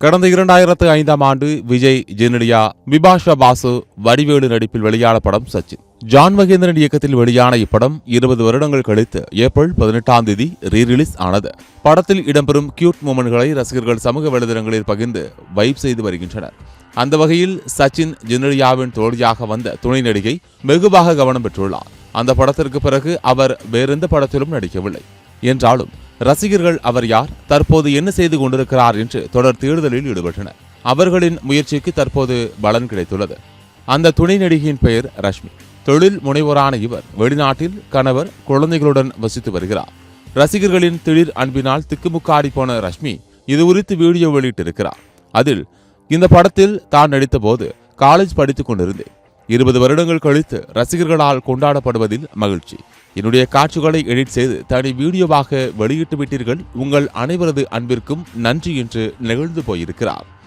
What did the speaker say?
கடந்த 2005ஆம் ஆண்டு விஜய், ஜெனிலியா, பிபாஷா பாசு, வடிவேலு நடிப்பில் வெளியான படம் சச்சின். ஜான் மகேந்திரன் இயக்கத்தில் வெளியான இப்படம் 20 வருடங்கள் கழித்து ஏப்ரல் 18ஆம் தேதி ரீரிலீஸ் ஆனது. படத்தில் இடம்பெறும் கியூட் மூமெண்ட்களை ரசிகர்கள் சமூக வலைதளங்களில் பகிர்ந்து வைப் செய்து வருகின்றனர். அந்த வகையில் சச்சின் ஜெனிலியாவின் தோழியாக வந்த துணை நடிகை வெகுவாக கவனம் பெற்றுள்ளார். அந்த படத்திற்கு பிறகு அவர் வேறெந்த படத்திலும் நடிக்கவில்லை என்றாலும் ரசிகர்கள் அவர் யார், தற்போது என்ன செய்து கொண்டிருக்கிறார் என்று தொடர் தேடுதலில் ஈடுபட்டனர். அவர்களின் முயற்சிக்கு தற்போது பலன் கிடைத்துள்ளது. அந்த துணை நடிகையின் பெயர் ரஷ்மி. தொழில் முனைவோரான இவர் வெளிநாட்டில் கணவர், குழந்தைகளுடன் வசித்து வருகிறார். ரசிகர்களின் திடீர் அன்பினால் திக்குமுக்காடி போன ரஷ்மி இது குறித்து வீடியோ வெளியிட்டிருக்கிறார். அதில், இந்த படத்தில் தான் நடித்த போது காலேஜ் படித்துக் கொண்டிருந்தேன். 20 வருடங்கள் கழித்து ரசிகர்களால் கொண்டாடப்படுவதில் மகிழ்ச்சி. என்னுடைய காட்சிகளை எடிட் செய்து தனி வீடியோவாக வெளியிட்டு விட்டீர்கள். உங்கள் அனைவரது அன்பிற்கும் நன்றி என்று நெகிழ்ந்து போயிருக்கிறார்.